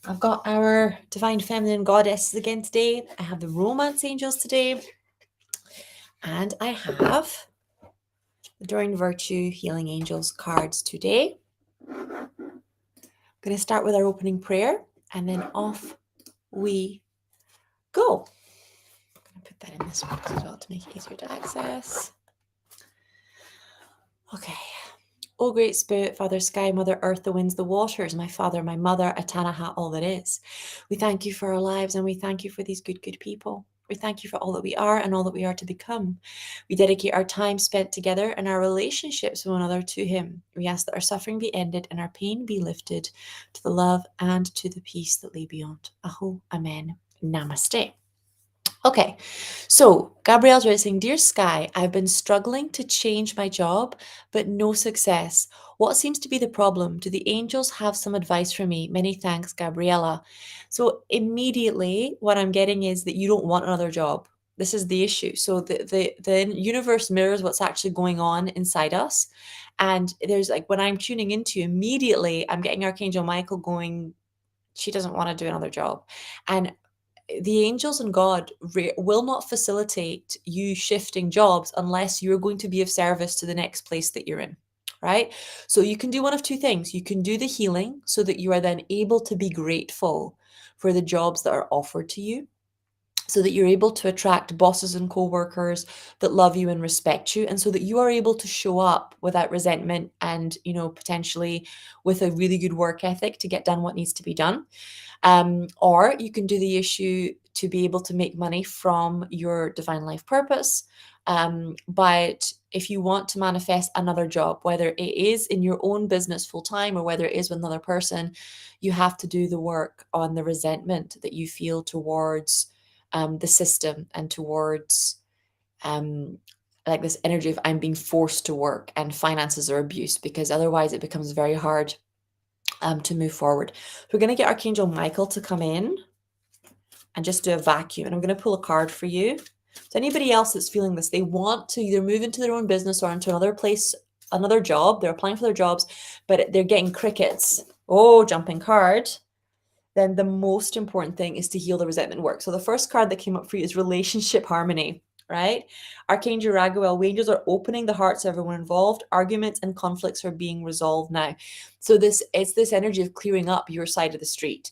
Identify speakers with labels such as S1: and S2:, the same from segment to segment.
S1: I've got our Divine Feminine Goddesses again today. I have the Romance Angels today. And I have the Enduring Virtue Healing Angels cards today. I'm going to start with our opening prayer and then off we go. I'm going to put that in this box as well to make it easier to access. Okay. O Great Spirit, Father Sky, Mother Earth, the winds, the waters, my Father, my Mother, Atanaha, all that is. We thank you for our lives and we thank you for these good people. We thank you for all that we are and all that we are to become. We dedicate our time spent together and our relationships with one another to Him. We ask that our suffering be ended and our pain be lifted to the love and to the peace that lay beyond. Aho, Amen. Namaste. Okay, so Gabrielle's saying, Dear Sky, I've been struggling to change my job, but no success. What seems to be the problem? Do the angels have some advice for me? Many thanks, Gabriella. So immediately what I'm getting is that you don't want another job. This is the issue. So the universe mirrors what's actually going on inside us. And there's like when I'm tuning into immediately, I'm getting Archangel Michael going, she doesn't want to do another job. And the angels and God will not facilitate you shifting jobs unless you're going to be of service to the next place that you're in, right? So you can do one of two things. You can do the healing so that you are then able to be grateful for the jobs that are offered to you, so that you're able to attract bosses and co-workers that love you and respect you, and so that you are able to show up without resentment and, potentially with a really good work ethic to get done what needs to be done. Or you can do the issue to be able to make money from your divine life purpose. But if you want to manifest another job, whether it is in your own business full time or whether it is with another person, you have to do the work on the resentment that you feel towards the system and towards like this energy of I'm being forced to work and finances are abuse, because otherwise it becomes very hard to move forward. We're going to get Archangel Michael to come in and just do a vacuum. And I'm going to pull a card for you. So anybody else that's feeling this, they want to either move into their own business or into another place, another job. They're applying for their jobs, but they're getting crickets. Oh, jumping card. Then the most important thing is to heal the resentment work. So the first card that came up for you is relationship harmony, right? Archangel Raguel, angels are opening the hearts of everyone involved. Arguments and conflicts are being resolved now. So it's this energy of clearing up your side of the street.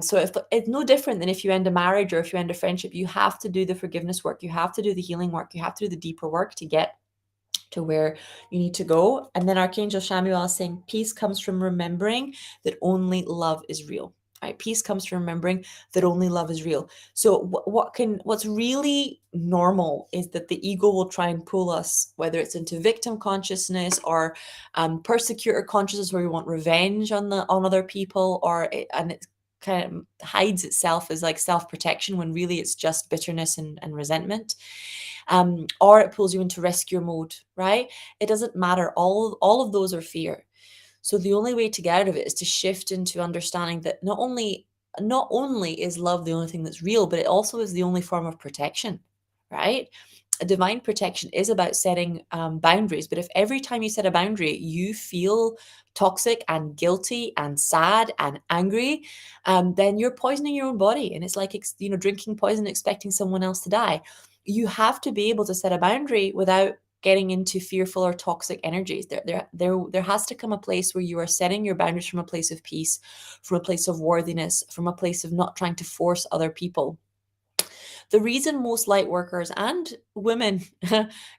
S1: So if it's no different than if you end a marriage or if you end a friendship, you have to do the forgiveness work. You have to do the healing work. You have to do the deeper work to get to where you need to go. And then Archangel Shamuel is saying, peace comes from remembering that only love is real. Right? Peace comes from remembering that only love is real. So what's really normal is that the ego will try and pull us, whether it's into victim consciousness or persecutor consciousness, where we want revenge on other people, and it kind of hides itself as like self-protection when really it's just bitterness and resentment. Or it pulls you into rescue mode, right? It doesn't matter. All of those are fear. So the only way to get out of it is to shift into understanding that not only is love the only thing that's real, but it also is the only form of protection, right? A divine protection is about setting boundaries. But if every time you set a boundary, you feel toxic and guilty and sad and angry, then you're poisoning your own body. And it's like, drinking poison, expecting someone else to die. You have to be able to set a boundary without getting into fearful or toxic energies. There has to come a place where you are setting your boundaries from a place of peace, from a place of worthiness, from a place of not trying to force other people. The reason most light workers and women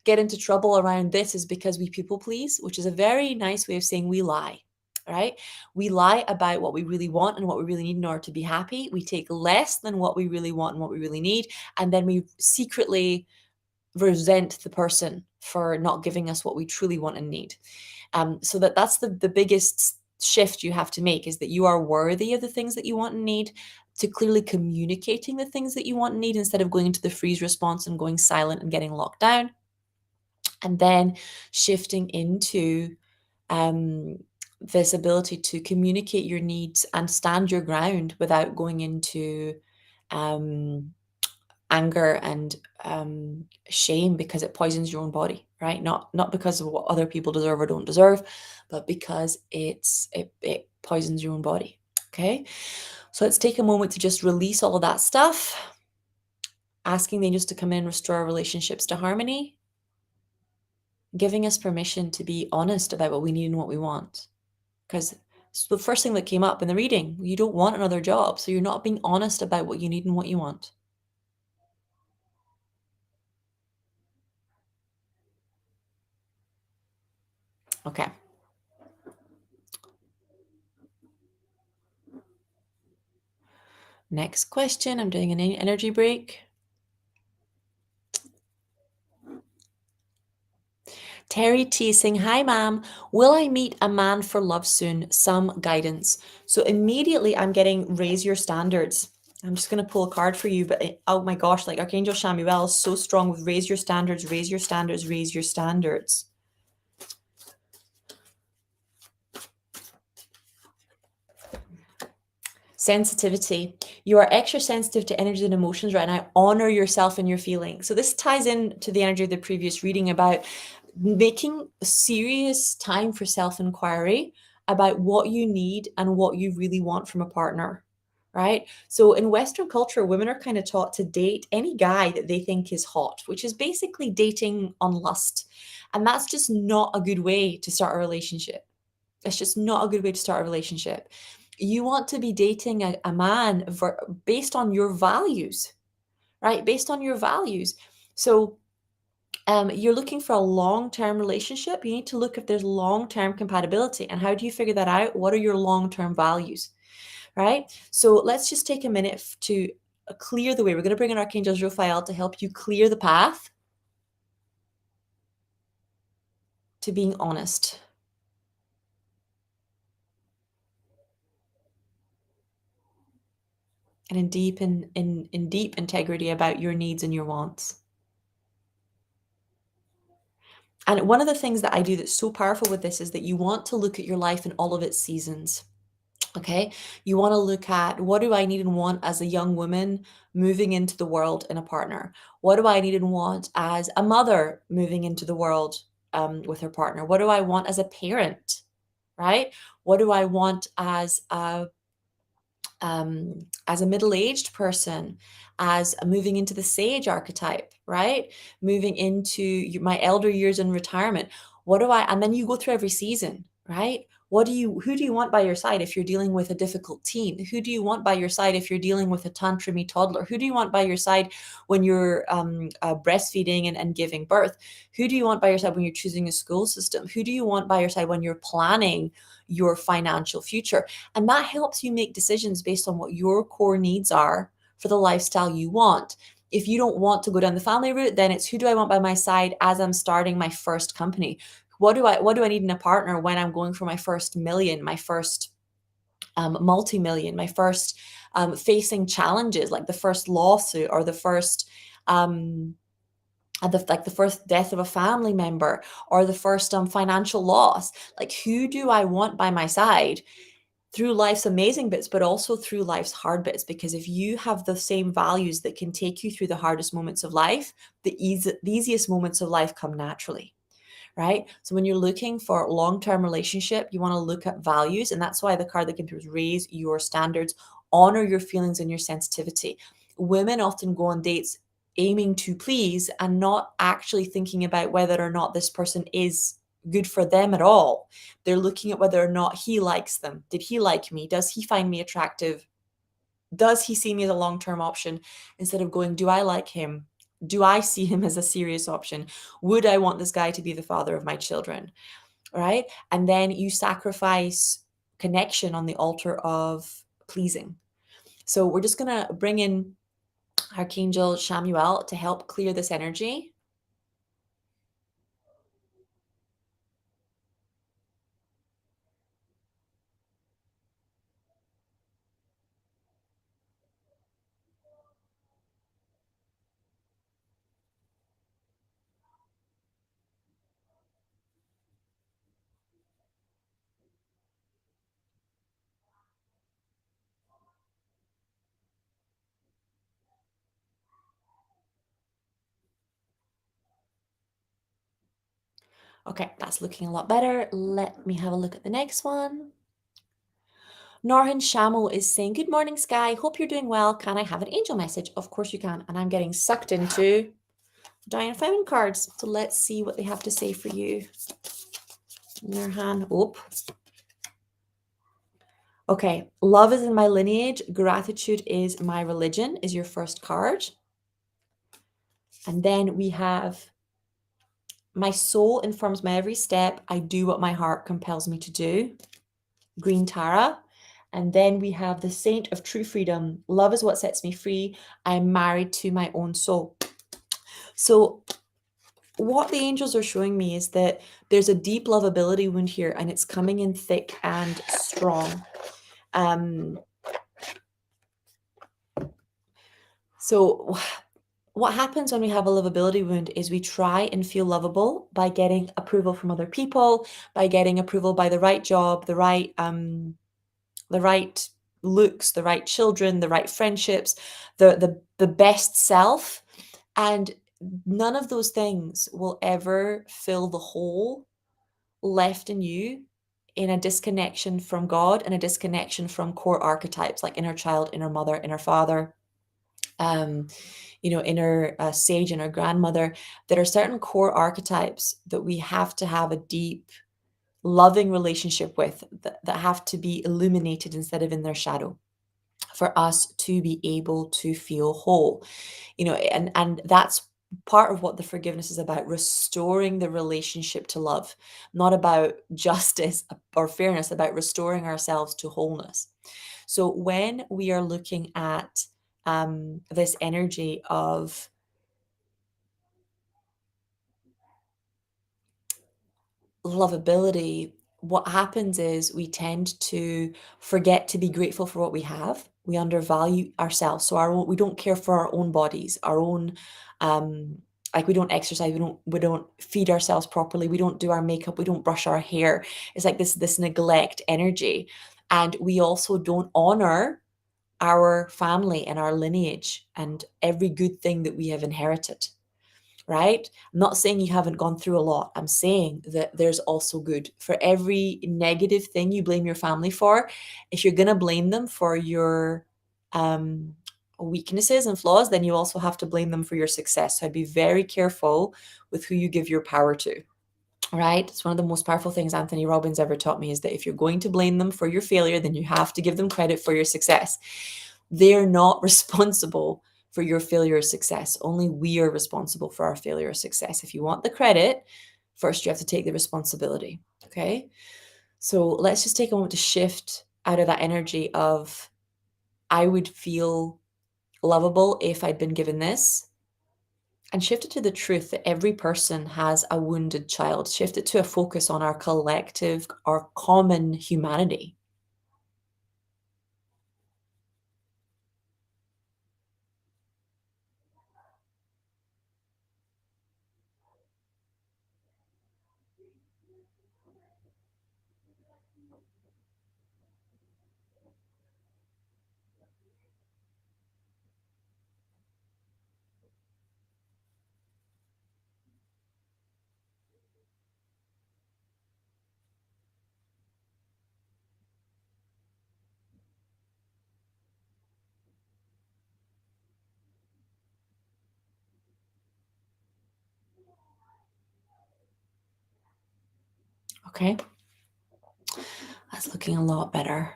S1: get into trouble around this is because we people please, which is a very nice way of saying we lie. Right? We lie about what we really want and what we really need in order to be happy. We take less than what we really want and what we really need, and then we secretly resent the person for not giving us what we truly want and need. So that's the biggest shift you have to make, is that you are worthy of the things that you want and need, to clearly communicating the things that you want and need instead of going into the freeze response and going silent and getting locked down. And then shifting into this ability to communicate your needs and stand your ground without going into anger and shame, because it poisons your own body, right? Not because of what other people deserve or don't deserve, but because it poisons your own body. Okay. So let's take a moment to just release all of that stuff, asking the angels to come in and restore our relationships to harmony, giving us permission to be honest about what we need and what we want. Because the first thing that came up in the reading, you don't want another job, so you're not being honest about what you need and what you want. Okay. Next question. I'm doing an energy break. Terry T saying, "Hi, ma'am. Will I meet a man for love soon? Some guidance." So immediately I'm getting raise your standards. I'm just going to pull a card for you, but oh my gosh, like Archangel Chamuel is so strong with raise your standards, raise your standards, raise your standards. Sensitivity. You are extra sensitive to energy and emotions right now. Honor yourself and your feelings. So this ties in to the energy of the previous reading about making serious time for self-inquiry about what you need and what you really want from a partner, right? So in Western culture, women are kind of taught to date any guy that they think is hot, which is basically dating on lust. And that's just not a good way to start a relationship. It's just not a good way to start a relationship. You want to be dating a man based on your values, right? Based on your values. So you're looking for a long-term relationship. You need to look if there's long-term compatibility. And how do you figure that out? What are your long-term values, right? So let's just take a minute to clear the way. We're going to bring in Archangel Raphael to help you clear the path to being honest and in deep integrity about your needs and your wants. And one of the things that I do that's so powerful with this is that you want to look at your life in all of its seasons. Okay. You want to look at, what do I need and want as a young woman moving into the world in a partner? What do I need and want as a mother moving into the world with her partner? What do I want as a parent? Right? What do I want as a middle-aged person, as moving into the sage archetype, right? Moving into my elder years in retirement. What do I, and then you go through every season, right? Who do you want by your side if you're dealing with a difficult teen? Who do you want by your side if you're dealing with a tantrumy toddler? Who do you want by your side when you're breastfeeding and giving birth? Who do you want by your side when you're choosing a school system? Who do you want by your side when you're planning your financial future? And that helps you make decisions based on what your core needs are for the lifestyle you want. If you don't want to go down the family route, then it's, who do I want by my side as I'm starting my first company? What do I need in a partner when I'm going for my first million, my first multi-million, my first facing challenges like the first lawsuit or the first like the first death of a family member or the first financial loss? Like, who do I want by my side through life's amazing bits, but also through life's hard bits? Because if you have the same values that can take you through the hardest moments of life, the easiest moments of life come naturally, right? So when you're looking for a long-term relationship, you want to look at values. And that's why the card that came through is raise your standards, honor your feelings and your sensitivity. Women often go on dates aiming to please and not actually thinking about whether or not this person is good for them at all. They're looking at whether or not he likes them. Did he like me? Does he find me attractive? Does he see me as a long-term option? Instead of going, do I like him? Do I see him as a serious option? Would I want this guy to be the father of my children? Right? And then you sacrifice connection on the altar of pleasing. So we're just going to bring in Archangel Chamuel to help clear this energy. Okay, that's looking a lot better. Let me have a look at the next one. Norhan Shamil is saying, good morning, Sky. Hope you're doing well. Can I have an angel message? Of course you can. And I'm getting sucked into Diane Femin cards. So let's see what they have to say for you. Norhan. Oh. Okay. Love is in my lineage. Gratitude is my religion is your first card. And then we have my soul informs my every step. I do what my heart compels me to do. Green Tara. And then we have the Saint of True Freedom. Love is what sets me free. I'm married to my own soul. So what the angels are showing me is that there's a deep lovability wound here, and it's coming in thick and strong. So what happens when we have a lovability wound is we try and feel lovable by getting approval from other people, by getting approval by the right job, the right looks, the right children, the right friendships, the best self. And none of those things will ever fill the hole left in you in a disconnection from God and a disconnection from core archetypes like inner child, inner mother, inner father, inner sage, inner grandmother. There are certain core archetypes that we have to have a deep, loving relationship with that have to be illuminated instead of in their shadow for us to be able to feel whole. And that's part of what the forgiveness is about, restoring the relationship to love, not about justice or fairness, about restoring ourselves to wholeness. So when we are looking at this energy of lovability, what happens is we tend to forget to be grateful for what we have. We undervalue ourselves. So we don't care for our own bodies, our own like we don't exercise, we don't feed ourselves properly, we don't do our makeup, we don't brush our hair. It's like this neglect energy. And we also don't honor our family and our lineage and every good thing that we have inherited. Right? I'm not saying you haven't gone through a lot. I'm saying that there's also good. For every negative thing you blame your family for, if you're going to blame them for your weaknesses and flaws, then you also have to blame them for your success. So I'd be very careful with who you give your power to. Right? It's one of the most powerful things Anthony Robbins ever taught me is that if you're going to blame them for your failure, then you have to give them credit for your success. They're not responsible for your failure or success. Only we are responsible for our failure or success. If you want the credit, first you have to take the responsibility. Okay. So let's just take a moment to shift out of that energy of, I would feel lovable if I'd been given this, and shift it to the truth that every person has a wounded child. Shift it to a focus on our collective, our common humanity. Okay. That's looking a lot better.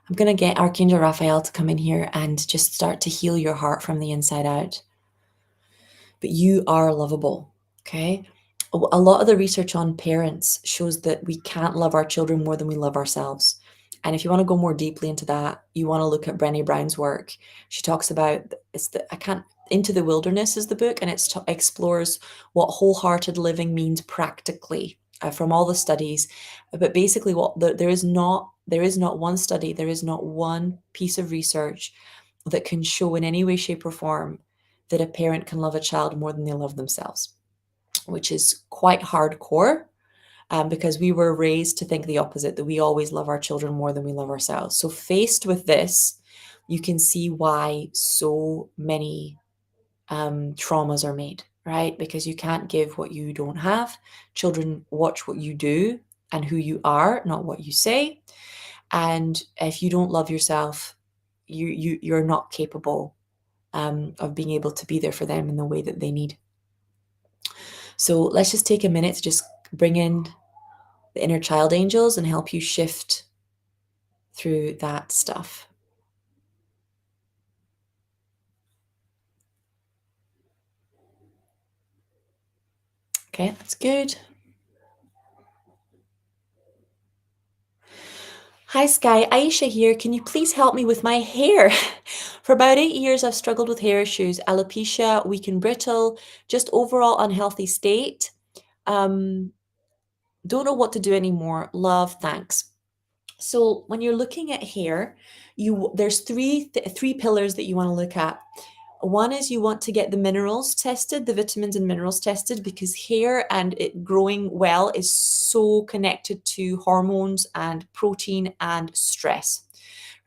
S1: I'm going to get Archangel Raphael to come in here and just start to heal your heart from the inside out. But you are lovable, okay? A lot of the research on parents shows that we can't love our children more than we love ourselves. And if you want to go more deeply into that, you want to look at Brené Brown's work. She talks about Into the Wilderness is the book, and it explores what wholehearted living means practically from all the studies. But basically, there is not one study, there is not one piece of research that can show in any way, shape, or form that a parent can love a child more than they love themselves, which is quite hardcore. Because we were raised to think the opposite, that we always love our children more than we love ourselves. So faced with this, you can see why so many traumas are made, right? Because you can't give what you don't have. Children watch what you do and who you are, not what you say. And if you don't love yourself, you're not capable of being able to be there for them in the way that they need. So let's just take a minute to just bring in the inner child angels and help you shift through that stuff. Okay, that's good. Hi Sky, Aisha here. Can you please help me with my hair? For about 8 years, I've struggled with hair issues, alopecia, weak and brittle, just overall unhealthy state. Don't know what to do anymore. Love, thanks. So when you're looking at hair, there's three pillars that you want to look at. One is you want to get the minerals tested, the vitamins and minerals tested, because hair and it growing well is so connected to hormones and protein and stress,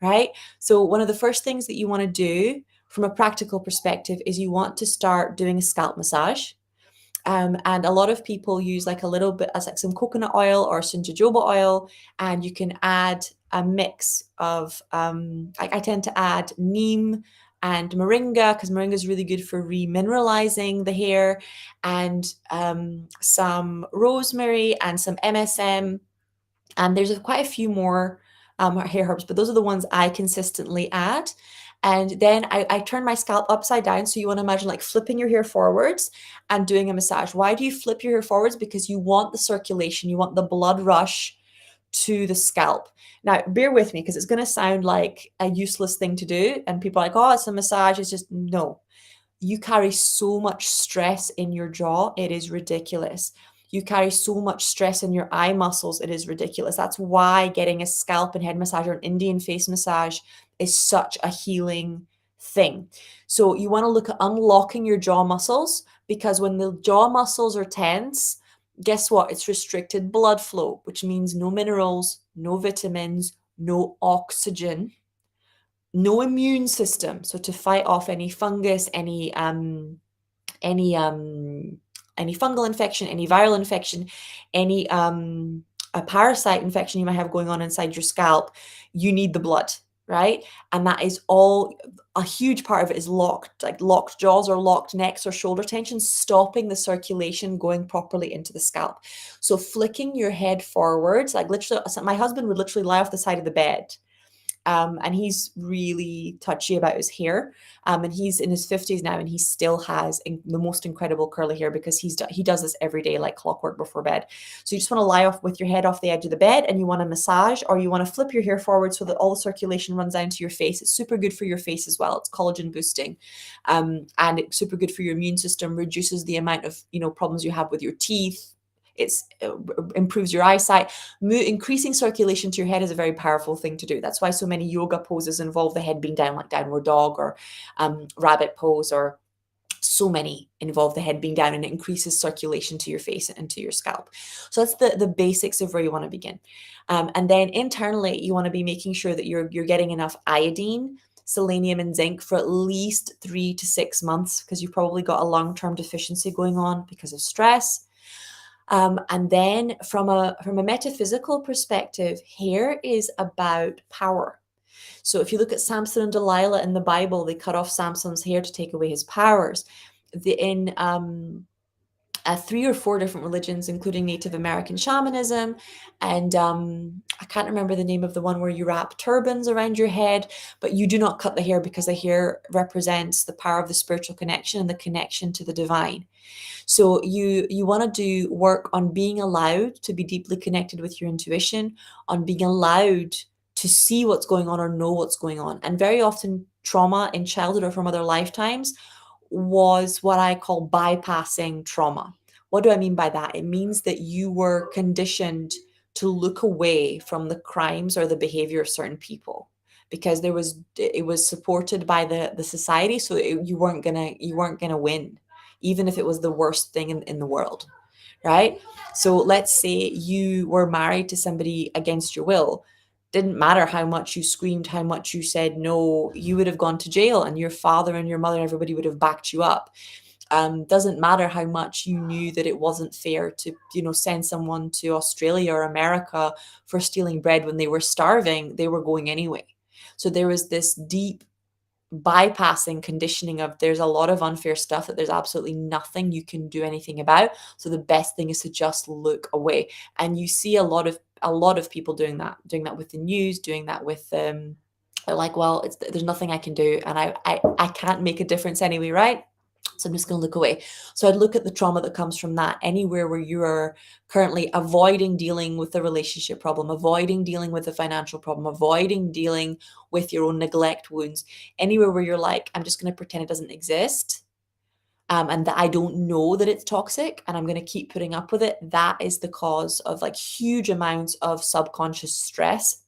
S1: right? So one of the first things that you want to do from a practical perspective is you want to start doing a scalp massage. And a lot of people use like a little bit as like some coconut oil or some jojoba oil, and you can add a mix of I tend to add neem and moringa, because moringa is really good for remineralizing the hair, and some rosemary and some MSM, and there's quite a few more hair herbs, but those are the ones I consistently add. And then I turn my scalp upside down. So you want to imagine like flipping your hair forwards and doing a massage. Why do you flip your hair forwards? Because you want the circulation, you want the blood rush to the scalp. Now, bear with me because it's going to sound like a useless thing to do. And people are like, oh, it's a massage. It's just no. You carry so much stress in your jaw, it is ridiculous. You carry so much stress in your eye muscles, it is ridiculous. That's why getting a scalp and head massage or an Indian face massage is such a healing thing. So you want to look at unlocking your jaw muscles, because when the jaw muscles are tense, guess what? It's restricted blood flow, which means no minerals, no vitamins, no oxygen, no immune system. So to fight off any fungus, any any fungal infection, any viral infection, any a parasite infection you might have going on inside your scalp, you need the blood, right? And that is all, a huge part of it is locked, like locked jaws or locked necks or shoulder tension, stopping the circulation going properly into the scalp. So flicking your head forwards, like literally, my husband would literally lie off the side of the bed, and he's really touchy about his hair. And he's in his 50s now, and he still has the most incredible curly hair, because he does this every day like clockwork before bed. So you just want to lie off with your head off the edge of the bed, and you want to massage, or you want to flip your hair forward so that all the circulation runs down to your face. It's super good for your face as well. It's collagen boosting, and it's super good for your immune system. Reduces the amount of problems you have with your teeth. It's improves your eyesight. Increasing circulation to your head is a very powerful thing to do. That's why so many yoga poses involve the head being down, like downward dog or rabbit pose, or so many involve the head being down, and it increases circulation to your face and to your scalp. So that's the basics of where you want to begin. And then internally, you want to be making sure that you're getting enough iodine, selenium, and zinc for at least 3 to 6 months, because you've probably got a long-term deficiency going on because of stress. And then from a metaphysical perspective, hair is about power. So if you look at Samson and Delilah in the Bible, they cut off Samson's hair to take away his powers. In 3 or 4 different religions, including Native American shamanism, and I can't remember the name of the one where you wrap turbans around your head, but you do not cut the hair, because the hair represents the power of the spiritual connection and the connection to the divine. So you want to do work on being allowed to be deeply connected with your intuition, on being allowed to see what's going on or know what's going on. And very often trauma in childhood or from other lifetimes was what I call bypassing trauma. What do I mean by that? It means that you were conditioned to look away from the crimes or the behavior of certain people, because it was supported by the society, so you weren't gonna win, even if it was the worst thing in the world, right? So let's say you were married to somebody against your will. Didn't matter how much you screamed, how much you said no, you would have gone to jail, and your father and your mother and everybody would have backed you up. Doesn't matter how much you knew that it wasn't fair to, send someone to Australia or America for stealing bread when they were starving, they were going anyway. So there was this deep bypassing conditioning of there's a lot of unfair stuff that there's absolutely nothing you can do anything about. So the best thing is to just look away. And you see a lot of people doing that with the news, doing that with they're like, well, there's nothing I can do, and I can't make a difference anyway, right? So I'm just going to look away. So I'd look at the trauma that comes from that. Anywhere where you are currently avoiding dealing with the relationship problem, avoiding dealing with the financial problem, avoiding dealing with your own neglect wounds, anywhere where you're like, I'm just going to pretend it doesn't exist, and that I don't know that it's toxic, and I'm going to keep putting up with it. That is the cause of like huge amounts of subconscious stress.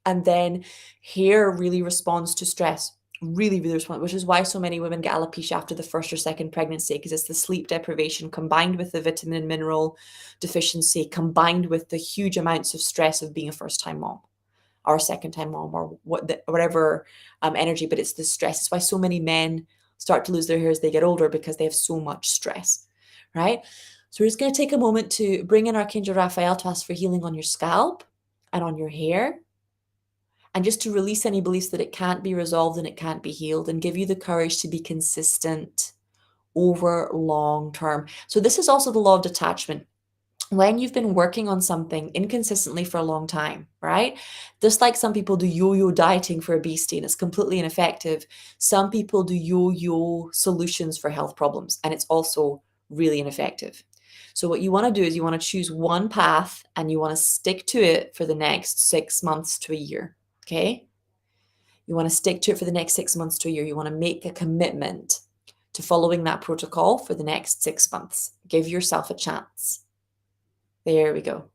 S1: And then hair really responds to stress, really, really responds, which is why so many women get alopecia after the first or second pregnancy, because it's the sleep deprivation combined with the vitamin and mineral deficiency, combined with the huge amounts of stress of being a first-time mom or a second-time mom or whatever energy, but it's the stress. It's why so many men start to lose their hair as they get older, because they have so much stress, right? So we're just going to take a moment to bring in Archangel Raphael to ask for healing on your scalp and on your hair, and just to release any beliefs that it can't be resolved and it can't be healed, and give you the courage to be consistent over long term. So this is also the law of detachment. When you've been working on something inconsistently for a long time, right? Just like some people do yo-yo dieting for obesity and it's completely ineffective. Some people do yo-yo solutions for health problems and it's also really ineffective. So what you want to do is you want to choose one path and you want to stick to it for the next 6 months to a year. Okay. You want to stick to it for the next 6 months to a year. You want to make a commitment to following that protocol for the next 6 months. Give yourself a chance. There we go.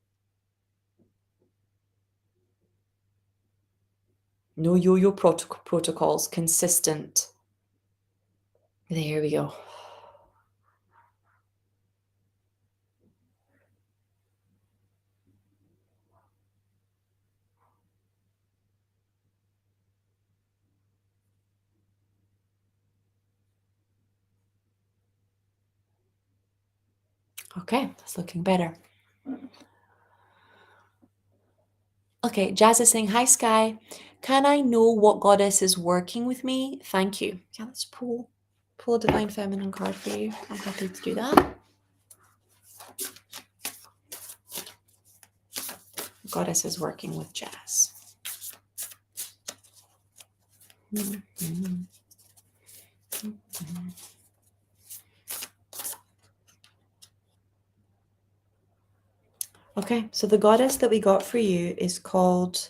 S1: No yo-yo protocols, consistent. There we go. Okay, that's looking better. Okay, Jazz is saying, hi, Sky. Can I know what goddess is working with me? Thank you. Yeah, let's pull a Divine Feminine card for you. I'm happy to do that. Goddess is working with Jazz. Mm-hmm. Mm-hmm. Okay, so the goddess that we got for you is called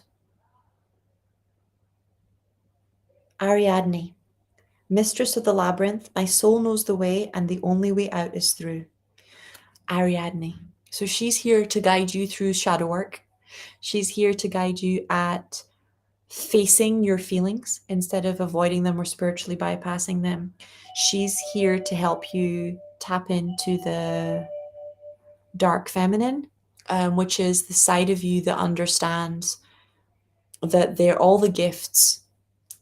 S1: Ariadne, mistress of the labyrinth. My soul knows the way, and the only way out is through. Ariadne. So she's here to guide you through shadow work. She's here to guide you at facing your feelings instead of avoiding them or spiritually bypassing them. She's here to help you tap into the dark feminine, which is the side of you that understands that they're all the gifts,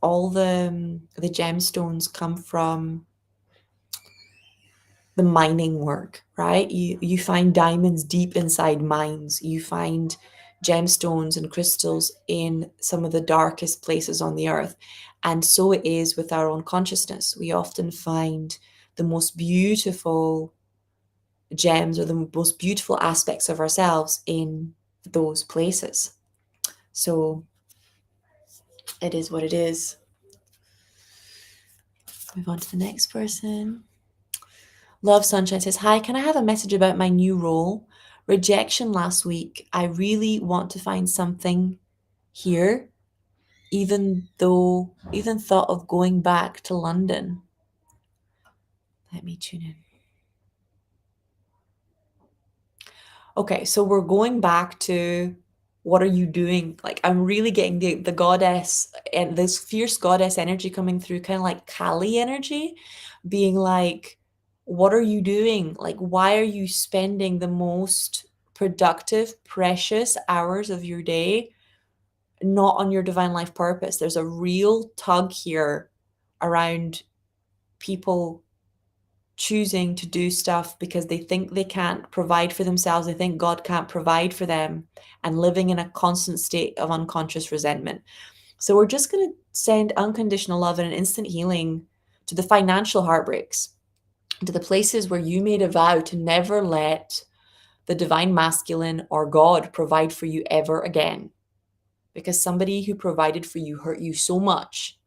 S1: all the gemstones come from the mining work, right? You find diamonds deep inside mines. You find gemstones and crystals in some of the darkest places on the earth. And so it is with our own consciousness. We often find the most beautiful gems or the most beautiful aspects of ourselves in those places. So it is what it is. Move on to the next person. Love Sunshine says, hi, can I have a message about my new role? Rejection last week. I really want to find something here, even thought of going back to London. Let me tune in. Okay, so we're going back to what are you doing? Like, I'm really getting the goddess and this fierce goddess energy coming through, kind of like Kali energy, being like, what are you doing? Like, why are you spending the most productive, precious hours of your day not on your divine life purpose? There's a real tug here around people choosing to do stuff because they think they can't provide for themselves, they think God can't provide for them, and living in a constant state of unconscious resentment. So we're just going to send unconditional love and an instant healing to the financial heartbreaks, to the places where you made a vow to never let the divine masculine or God provide for you ever again. Because somebody who provided for you hurt you so much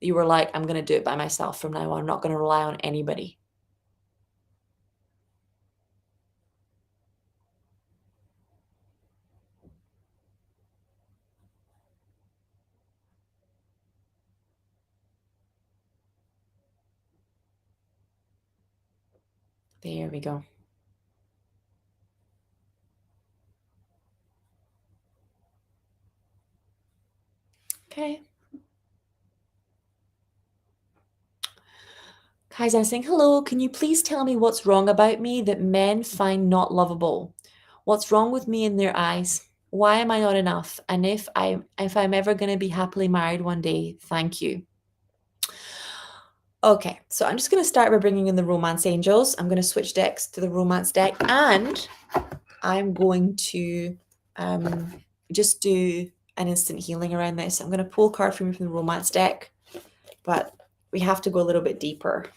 S1: that you were like, I'm going to do it by myself from now on. I'm not going to rely on anybody. There we go. Okay. Kaizen saying, hello, can you please tell me what's wrong about me that men find not lovable? What's wrong with me in their eyes? Why am I not enough? And if I'm ever going to be happily married one day, thank you. Okay, so I'm just going to start by bringing in the romance angels. I'm going to switch decks to the romance deck, and I'm going to just do an instant healing around this. I'm going to pull a card from the romance deck, but we have to go a little bit deeper.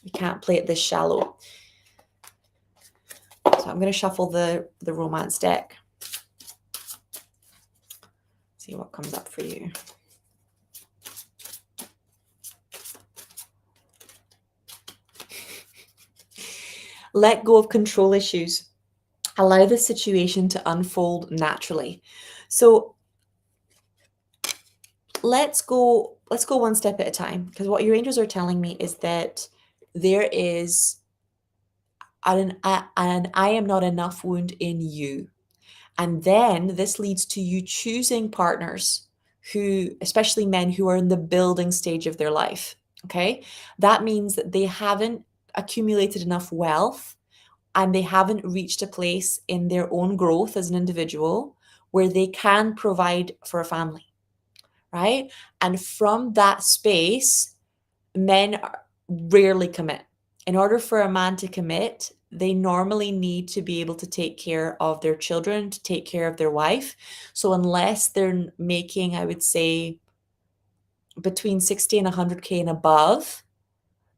S1: We can't play it this shallow. So I'm going to shuffle the romance deck. See what comes up for you. Let go of control issues. Allow the situation to unfold naturally. So let's go one step at a time, because what your angels are telling me is that there is an I am not enough wound in you. And then this leads to you choosing partners who, especially men who are in the building stage of their life. Okay. That means that they haven't accumulated enough wealth and they haven't reached a place in their own growth as an individual where they can provide for a family. Right. And from that space, men rarely commit. In order for a man to commit, they normally need to be able to take care of their children, to take care of their wife. So unless they're making, I would say, between 60 and 100K and above,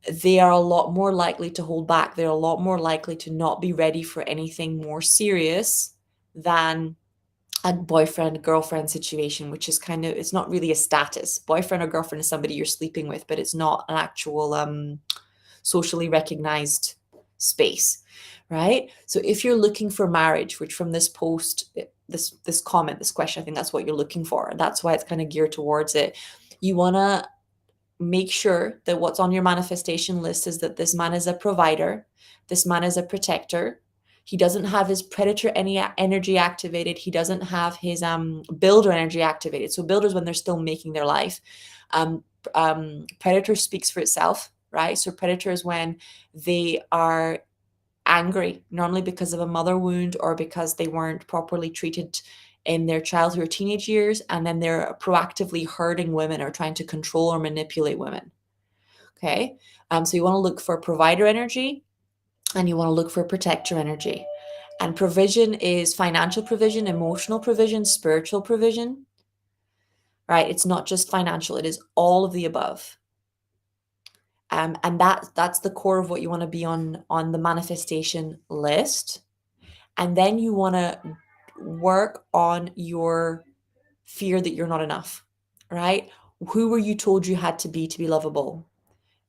S1: they are a lot more likely to hold back. They're a lot more likely to not be ready for anything more serious than a boyfriend girlfriend situation, which is kind of, it's not really a status. Boyfriend or girlfriend is somebody you're sleeping with, but it's not an actual socially recognized space, right? So if you're looking for marriage, which from this post, this comment, this question, I think that's what you're looking for. And that's why it's kind of geared towards it. You want to make sure that what's on your manifestation list is that this man is a provider, this man is a protector. He doesn't have his predator energy activated. He doesn't have his builder energy activated. So builders, when they're still making their life, predator speaks for itself, right? So predator is when they are angry, normally because of a mother wound or because they weren't properly treated in their childhood or teenage years, and then they're proactively hurting women or trying to control or manipulate women. Okay, so you want to look for provider energy, and you want to look for protector energy. And provision is financial provision, emotional provision, spiritual provision, right? It's not just financial; it is all of the above. And that's the core of what you want to be on the manifestation list. And then you want to work on your fear that you're not enough, right? Who were you told you had to be lovable?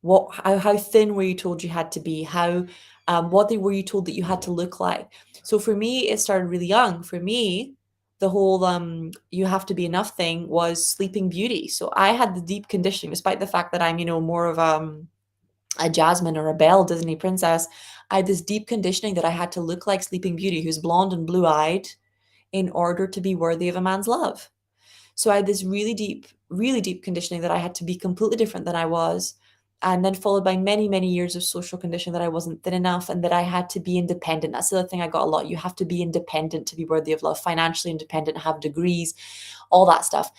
S1: How thin were you told you had to be? What were you told that you had to look like? So for me, it started really young. For me, the whole you have to be enough thing was Sleeping Beauty. So I had the deep conditioning, despite the fact that I'm, more of a Jasmine or a Belle Disney princess. I had this deep conditioning that I had to look like Sleeping Beauty, who's blonde and blue-eyed, in order to be worthy of a man's love. So I had this really deep conditioning that I had to be completely different than I was. And then followed by many, many years of social conditioning that I wasn't thin enough and that I had to be independent. That's the other thing I got a lot. You have to be independent to be worthy of love, financially independent, have degrees, all that stuff.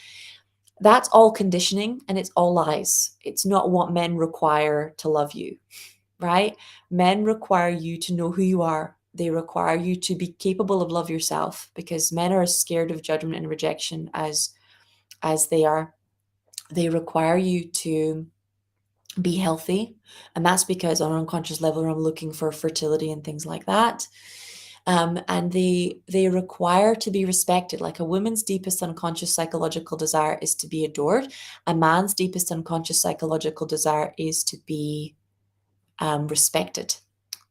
S1: That's all conditioning and it's all lies. It's not what men require to love you. right? Men require you to know who you are. They require you to be capable of love yourself, because men are as scared of judgment and rejection as they are. They require you to be healthy. And that's because on an unconscious level, I'm looking for fertility and things like that. And they require to be respected. Like, a woman's deepest unconscious psychological desire is to be adored. A man's deepest unconscious psychological desire is to be respected.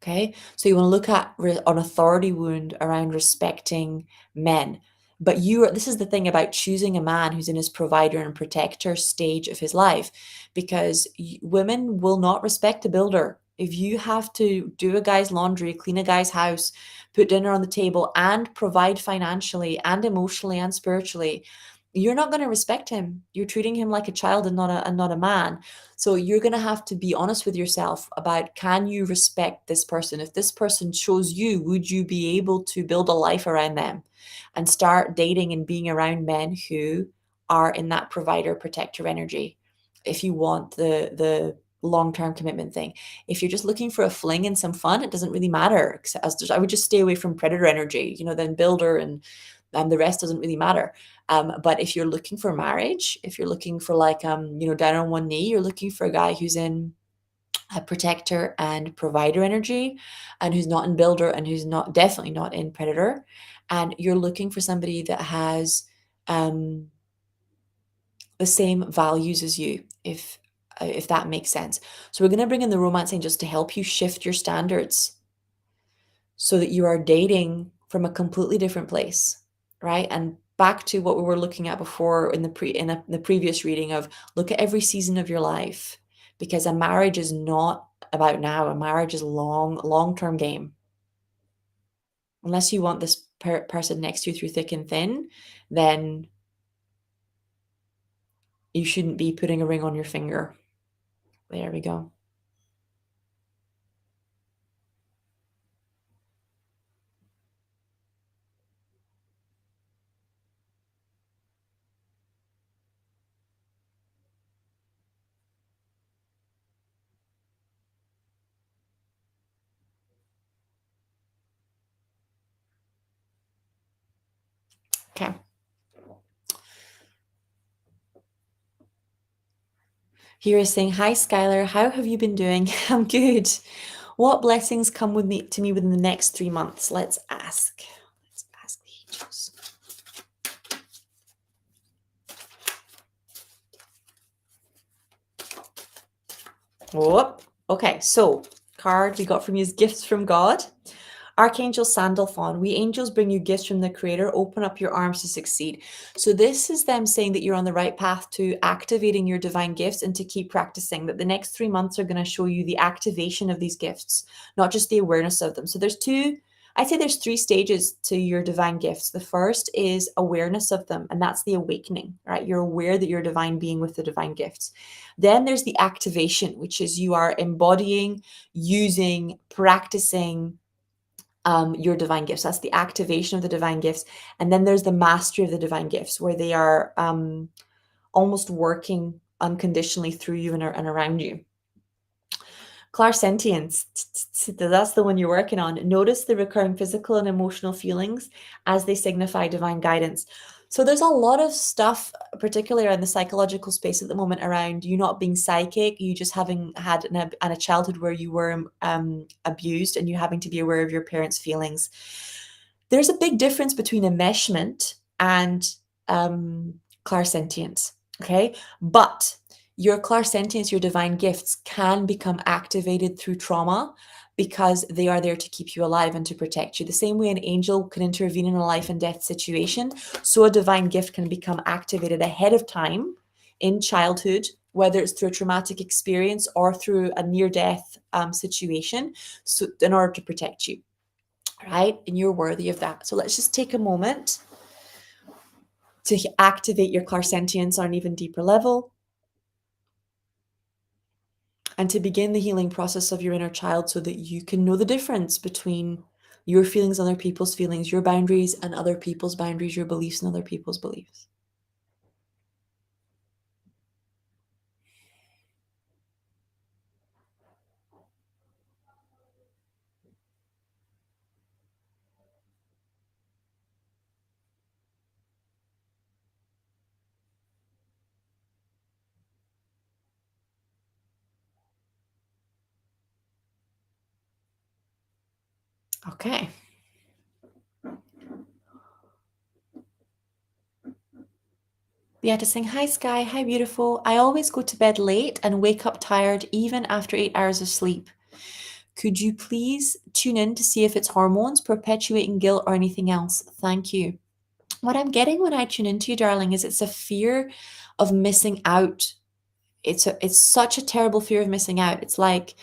S1: Okay, so you want to look at an authority wound around respecting men. But this is the thing about choosing a man who's in his provider and protector stage of his life, because women will not respect a builder. If you have to do a guy's laundry, clean a guy's house, put dinner on the table, and provide financially and emotionally and spiritually, you're not going to respect him. You're treating him like a child and not a man. So you're going to have to be honest with yourself about, can you respect this person? If this person chose you, would you be able to build a life around them and start dating and being around men who are in that provider protector energy? If you want the long-term commitment thing. If you're just looking for a fling and some fun, it doesn't really matter. I would just stay away from predator energy, then builder and the rest doesn't really matter. But if you're looking for marriage, if you're looking for like, down on one knee, you're looking for a guy who's in a protector and provider energy, and who's not in builder, and who's definitely not in predator. And you're looking for somebody that has um, the same values as you, if that makes sense. So we're going to bring in the romancing just to help you shift your standards so that you are dating from a completely different place, right? And back to what we were looking at before in the previous reading of, look at every season of your life, because a marriage is not about now. A marriage is long-term game. Unless you want this person next to you through thick and thin, then you shouldn't be putting a ring on your finger. There we go. Okay. Here is saying, hi Skylar, how have you been doing? I'm good. What blessings come to me within the next 3 months? Let's ask. Let's ask the angels. Oh, okay. So, card we got from you is gifts from God. Archangel Sandalphon, we angels bring you gifts from the Creator. Open up your arms to succeed. So this is them saying that you're on the right path to activating your divine gifts, and to keep practicing. That the next 3 months are going to show you the activation of these gifts, not just the awareness of them. So I'd say there's 3 stages to your divine gifts. The first is awareness of them, and that's the awakening, right? You're aware that you're a divine being with the divine gifts. Then there's the activation, which is you are embodying, using, practicing your divine gifts. That's the activation of the divine gifts. And then there's the mastery of the divine gifts, where they are almost working unconditionally through you and around you. Clairsentience, that's the one you're working on. Notice the recurring physical and emotional feelings as they signify divine guidance. So there's a lot of stuff, particularly around the psychological space at the moment, around you not being psychic, you just having had a childhood where you were abused, and you having to be aware of your parents' feelings. There's a big difference between enmeshment and clairsentience, okay? But your clairsentience, your divine gifts, can become activated through trauma, because they are there to keep you alive and to protect you. The same way an angel can intervene in a life and death situation, so a divine gift can become activated ahead of time in childhood, whether it's through a traumatic experience or through a near-death situation, so in order to protect you, right? And you're worthy of that. So let's just take a moment to activate your clairsentience on an even deeper level, and to begin the healing process of your inner child, so that you can know the difference between your feelings and other people's feelings, your boundaries and other people's boundaries, your beliefs and other people's beliefs. Okay. Beata saying, hi Sky, hi beautiful. I always go to bed late and wake up tired even after 8 hours of sleep. Could you please tune in to see if it's hormones, perpetuating guilt, or anything else? Thank you. What I'm getting when I tune into you, darling, is it's a fear of missing out. It's such a terrible fear of missing out. It's like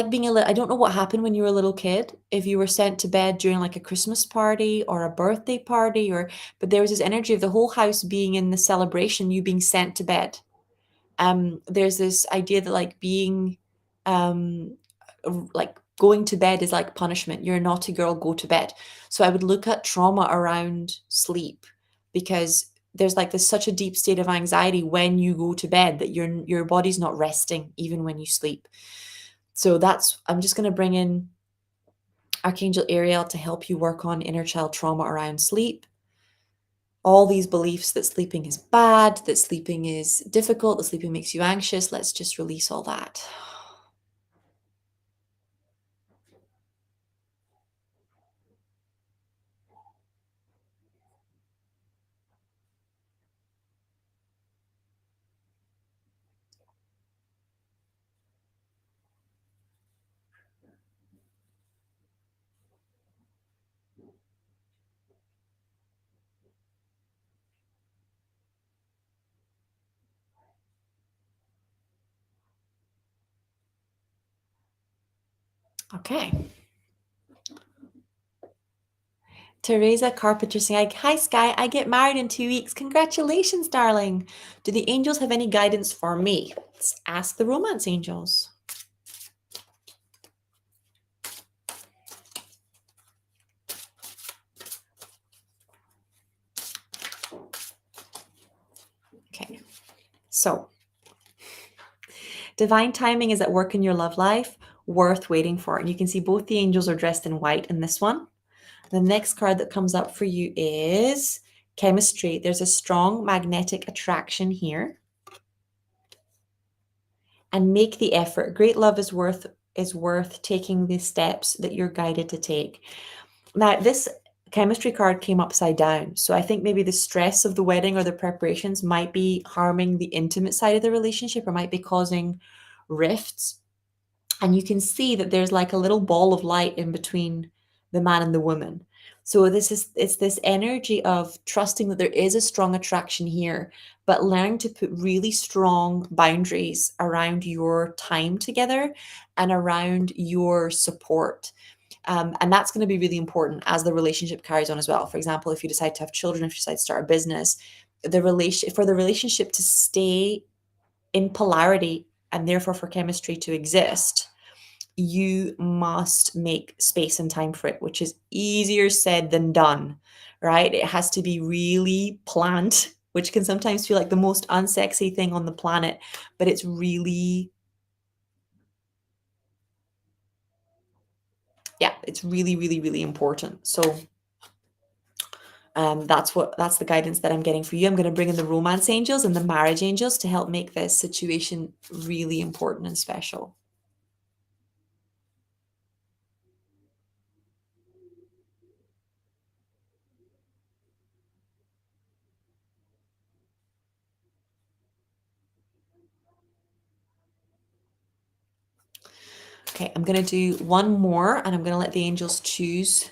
S1: being a little, I don't know what happened when you were a little kid, if you were sent to bed during like a Christmas party or a birthday party, but there was this energy of the whole house being in the celebration, you being sent to bed. There's this idea that like being, um, like going to bed is like punishment. You're a naughty girl, go to bed. So I would look at trauma around sleep, because there's like this such a deep state of anxiety when you go to bed that your body's not resting even when you sleep. So I'm just going to bring in Archangel Ariel to help you work on inner child trauma around sleep. All these beliefs that sleeping is bad, that sleeping is difficult, that sleeping makes you anxious. Let's just release all that. Okay. Teresa Carpenter saying, hi Sky, I get married in 2 weeks. Congratulations, darling. Do the angels have any guidance for me? Let's ask the romance angels. Okay. So, divine timing is at work in your love life, worth waiting for. And you can see both the angels are dressed in white in this one. The next card that comes up for you is chemistry. There's a strong magnetic attraction here. And make the effort. Great love is worth taking the steps that you're guided to take. Now, this chemistry card came upside down. So I think maybe the stress of the wedding or the preparations might be harming the intimate side of the relationship, or might be causing rifts. And you can see that there's like a little ball of light in between the man and the woman. So it's this energy of trusting that there is a strong attraction here, but learning to put really strong boundaries around your time together and around your support. And that's going to be really important as the relationship carries on as well. For example, if you decide to have children, if you decide to start a business, for the relationship to stay in polarity, and therefore for chemistry to exist, you must make space and time for it, which is easier said than done, right? It has to be really planned, which can sometimes feel like the most unsexy thing on the planet, but it's really, yeah, it's really, really, really important. So that's the guidance that I'm getting for you. I'm going to bring in the romance angels and the marriage angels to help make this situation really important and special. Okay, I'm going to do one more, and I'm going to let the angels choose.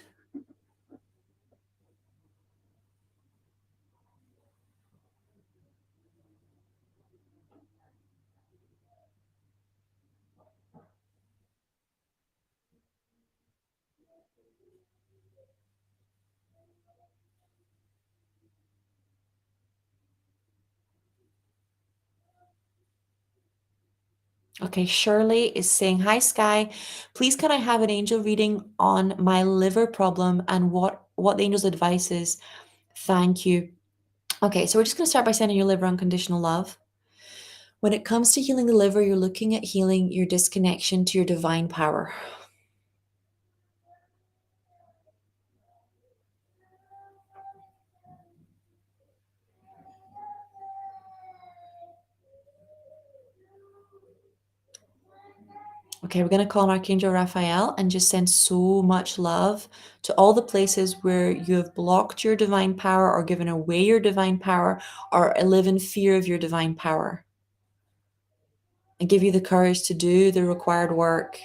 S1: Okay, Shirley is saying, hi Sky, please can I have an angel reading on my liver problem and what the angel's advice is? Thank you. Okay, so we're just going to start by sending your liver unconditional love. When it comes to healing the liver, you're looking at healing your disconnection to your divine power. Okay, we're going to call on Archangel Raphael and just send so much love to all the places where you have blocked your divine power or given away your divine power or live in fear of your divine power. And give you the courage to do the required work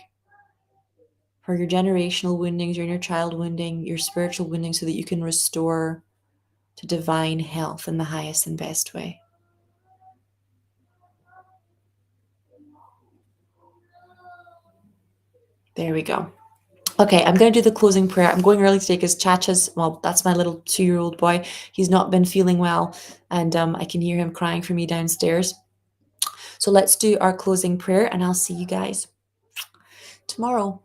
S1: for your generational woundings, your inner child wounding, your spiritual wounding, so that you can restore to divine health in the highest and best way. There we go. Okay, I'm going to do the closing prayer. I'm going early today because Chacha's, well, that's my little 2-year-old boy. He's not been feeling well, and I can hear him crying for me downstairs. So let's do our closing prayer, and I'll see you guys tomorrow.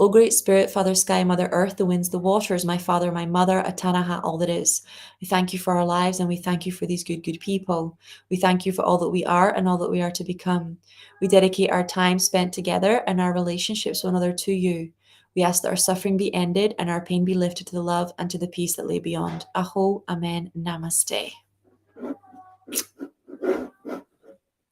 S1: O Great Spirit, Father Sky, Mother Earth, the winds, the waters, my Father, my Mother, Atanaha, all that is. We thank you for our lives and we thank you for these good, good people. We thank you for all that we are and all that we are to become. We dedicate our time spent together and our relationships with one another to you. We ask that our suffering be ended and our pain be lifted to the love and to the peace that lay beyond. Aho, Amen, Namaste.